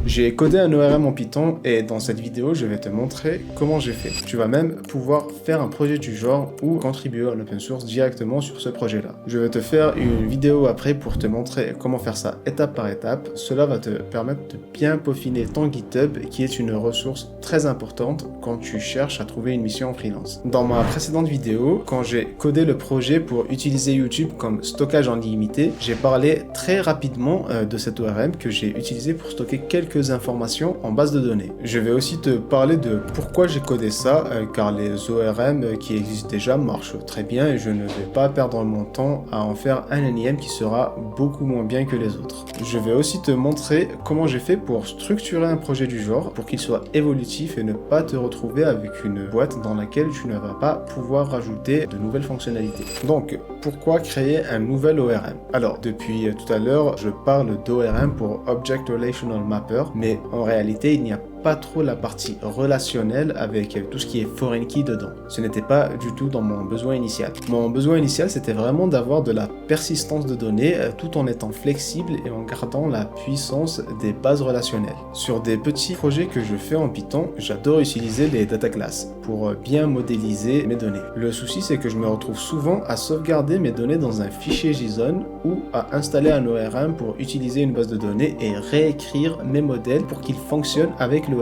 J'ai codé un ORM en Python et dans cette vidéo, je vais te montrer comment j'ai fait. Tu vas même pouvoir faire un projet du genre ou contribuer à l'open source directement sur ce projet-là. Je vais te faire une vidéo après pour te montrer comment faire ça étape par étape. Cela va te permettre de bien peaufiner ton GitHub qui est une ressource très importante quand tu cherches à trouver une mission en freelance. Dans ma précédente vidéo, quand j'ai codé le projet pour utiliser YouTube comme stockage en illimité, j'ai parlé très rapidement de cet ORM que j'ai utilisé pour stocker quelques informations en base de données. Je vais aussi te parler de pourquoi j'ai codé ça, car les ORM qui existent déjà marchent très bien et je ne vais pas perdre mon temps à en faire un énième qui sera beaucoup moins bien que les autres. Je vais aussi te montrer comment j'ai fait pour structurer un projet du genre pour qu'il soit évolutif et ne pas te retrouver avec une boîte dans laquelle tu ne vas pas pouvoir rajouter de nouvelles fonctionnalités. Donc, pourquoi créer un nouvel ORM? Alors, depuis tout à l'heure, je parle d'ORM pour Object Relational Mapper, mais en réalité, il n'y a pas trop la partie relationnelle avec tout ce qui est foreign key dedans. Ce n'était pas du tout dans mon besoin initial. Mon besoin initial, c'était vraiment d'avoir de la persistance de données tout en étant flexible et en gardant la puissance des bases relationnelles. Sur des petits projets que je fais en Python, j'adore utiliser les data classes pour bien modéliser mes données. Le souci, c'est que je me retrouve souvent à sauvegarder mes données dans un fichier JSON ou à installer un ORM pour utiliser une base de données et réécrire mes modèles pour qu'ils fonctionnent avec l'ORM.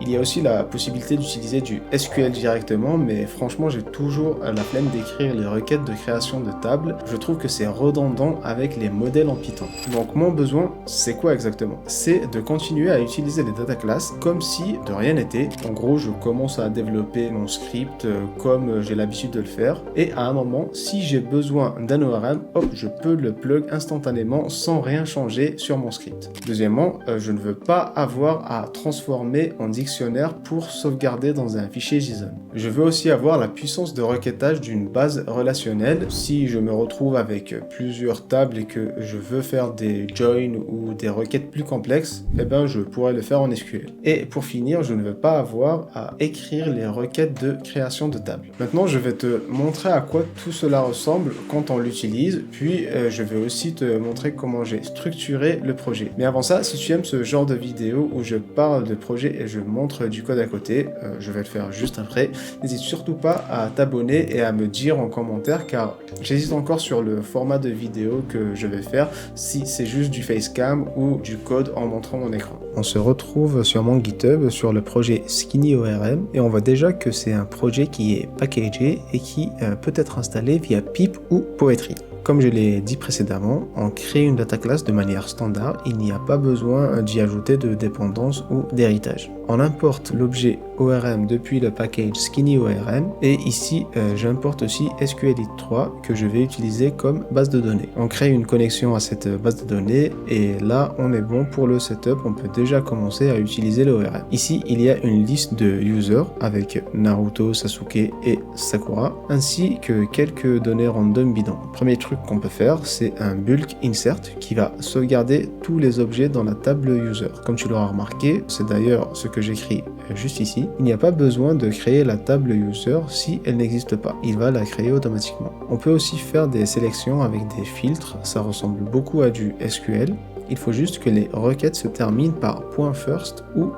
Il y a aussi la possibilité d'utiliser du SQL directement, mais franchement j'ai toujours la flemme d'écrire les requêtes de création de tables. Je trouve que c'est redondant avec les modèles en Python. Donc mon besoin, c'est quoi exactement? C'est de continuer à utiliser les data classes comme si de rien n'était. En gros, je commence à développer mon script comme j'ai l'habitude de le faire, et à un moment, si j'ai besoin d'un ORM, hop, je peux le plug instantanément sans rien changer sur mon script. Deuxièmement, je ne veux pas avoir à transformer en dictionnaire pour sauvegarder dans un fichier JSON. Je veux aussi avoir la puissance de requêtage d'une base relationnelle. Si je me retrouve avec plusieurs tables et que je veux faire des joins ou des requêtes plus complexes, eh ben je pourrais le faire en SQL. Et pour finir, je ne veux pas avoir à écrire les requêtes de création de tables. Maintenant, je vais te montrer à quoi tout cela ressemble quand on l'utilise, puis je vais aussi te montrer comment j'ai structuré le projet. Mais avant ça, si tu aimes ce genre de vidéo où je parle de projet et je montre du code à côté, je vais le faire juste après. N'hésite surtout pas à t'abonner et à me dire en commentaire, car j'hésite encore sur le format de vidéo que je vais faire, si c'est juste du facecam ou du code en montrant mon écran. On se retrouve sur mon GitHub sur le projet Skinny ORM et on voit déjà que c'est un projet qui est packagé et qui peut être installé via pip ou Poetry. Comme je l'ai dit précédemment, on crée une data class de manière standard, il n'y a pas besoin d'y ajouter de dépendance ou d'héritage. On importe l'objet ORM depuis le package Skinny ORM et ici j'importe aussi SQLite 3 que je vais utiliser comme base de données. On crée une connexion à cette base de données et là on est bon pour le setup, on peut déjà commencer à utiliser l'ORM. Ici il y a une liste de users avec Naruto, Sasuke et Sakura ainsi que quelques données random bidon. Premier truc qu'on peut faire, c'est un bulk insert qui va sauvegarder tous les objets dans la table user. Comme tu l'auras remarqué, c'est d'ailleurs ce que j'écris juste ici. Il n'y a pas besoin de créer la table user si elle n'existe pas. Il va la créer automatiquement. On peut aussi faire des sélections avec des filtres. Ça ressemble beaucoup à du SQL. Il faut juste que les requêtes se terminent par .first ou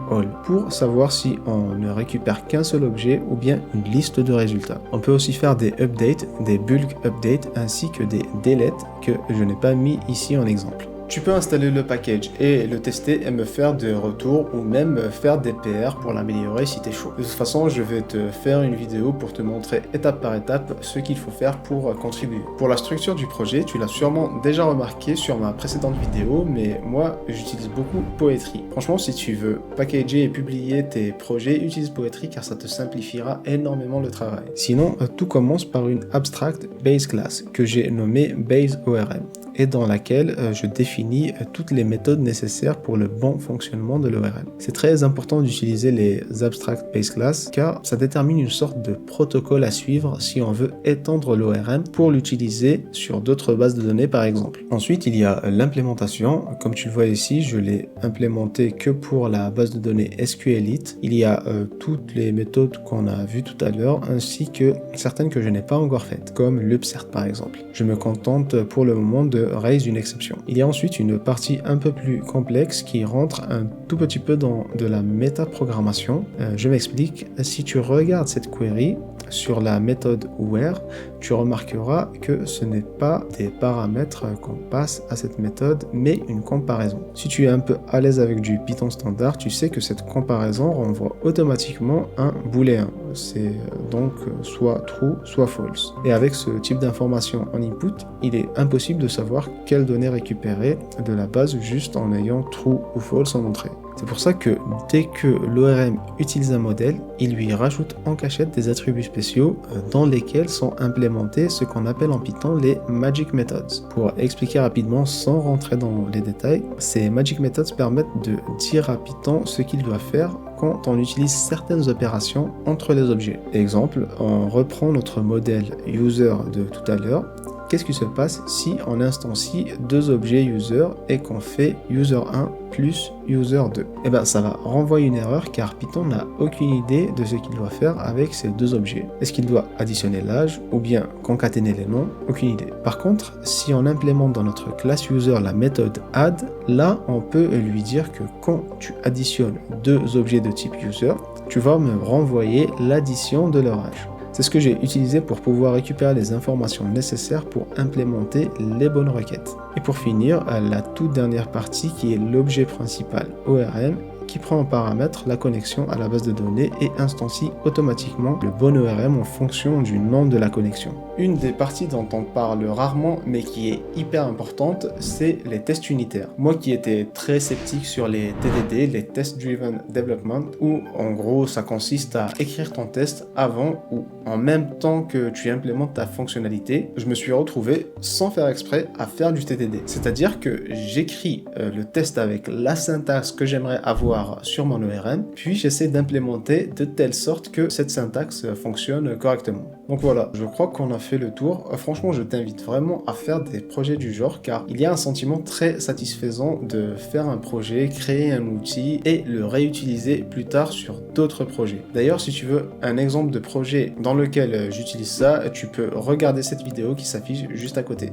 .all pour savoir si on ne récupère qu'un seul objet ou bien une liste de résultats. On peut aussi faire des updates, des bulk updates ainsi que des deletes que je n'ai pas mis ici en exemple. Tu peux installer le package et le tester et me faire des retours ou même faire des PR pour l'améliorer si t'es chaud. De toute façon, je vais te faire une vidéo pour te montrer étape par étape ce qu'il faut faire pour contribuer. Pour la structure du projet, tu l'as sûrement déjà remarqué sur ma précédente vidéo, mais moi j'utilise beaucoup Poetry. Franchement, si tu veux packager et publier tes projets, utilise Poetry car ça te simplifiera énormément le travail. Sinon, tout commence par une abstract base class que j'ai nommée base ORM. Et dans laquelle je définis toutes les méthodes nécessaires pour le bon fonctionnement de l'ORM. C'est très important d'utiliser les abstract base class car ça détermine une sorte de protocole à suivre si on veut étendre l'ORM pour l'utiliser sur d'autres bases de données par exemple. Ensuite, il y a l'implémentation. Comme tu le vois ici, je l'ai implémenté que pour la base de données SQLite. Il y a toutes les méthodes qu'on a vues tout à l'heure ainsi que certaines que je n'ai pas encore faites, comme l'upsert par exemple. Je me contente pour le moment de raise une exception. Il y a ensuite une partie un peu plus complexe qui rentre un tout petit peu dans de la métaprogrammation. Je m'explique. Si tu regardes cette query sur la méthode where, tu remarqueras que ce n'est pas des paramètres qu'on passe à cette méthode, mais une comparaison. Si tu es un peu à l'aise avec du Python standard, tu sais que cette comparaison renvoie automatiquement un booléen. C'est donc soit true, soit false. Et avec ce type d'information en input, il est impossible de savoir quelle donnée récupérer de la base juste en ayant true ou false en entrée. C'est pour ça que dès que l'ORM utilise un modèle, il lui rajoute en cachette des attributs spéciaux dans lesquels sont implémentés ce qu'on appelle en Python les Magic Methods. Pour expliquer rapidement sans rentrer dans les détails, ces Magic Methods permettent de dire à Python ce qu'il doit faire quand on utilise certaines opérations entre les objets. Exemple, on reprend notre modèle user de tout à l'heure. Qu'est-ce qui se passe si on instancie deux objets user et qu'on fait user1 plus user2? Eh bien, ça va renvoyer une erreur car Python n'a aucune idée de ce qu'il doit faire avec ces deux objets. Est-ce qu'il doit additionner l'âge ou bien concaténer les noms? Aucune idée. Par contre, si on implémente dans notre classe user la méthode add, là, on peut lui dire que quand tu additionnes deux objets de type user, tu vas me renvoyer l'addition de leur âge. C'est ce que j'ai utilisé pour pouvoir récupérer les informations nécessaires pour implémenter les bonnes requêtes. Et pour finir, la toute dernière partie qui est l'objet principal ORM qui prend en paramètre la connexion à la base de données et instancie automatiquement le bon ORM en fonction du nom de la connexion. Une des parties dont on parle rarement mais qui est hyper importante, c'est les tests unitaires. Moi qui étais très sceptique sur les TDD, les Test Driven Development, où en gros ça consiste à écrire ton test avant ou en même temps que tu implémentes ta fonctionnalité, je me suis retrouvé sans faire exprès à faire du TDD. C'est-à-dire que j'écris le test avec la syntaxe que j'aimerais avoir sur mon ORM, puis j'essaie d'implémenter de telle sorte que cette syntaxe fonctionne correctement. Donc voilà, je crois qu'on a fait le tour. Franchement, je t'invite vraiment à faire des projets du genre car il y a un sentiment très satisfaisant de faire un projet, créer un outil et le réutiliser plus tard sur d'autres projets. D'ailleurs, si tu veux un exemple de projet dans lequel j'utilise ça, tu peux regarder cette vidéo qui s'affiche juste à côté.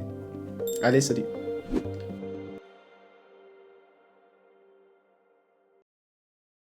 Allez, salut!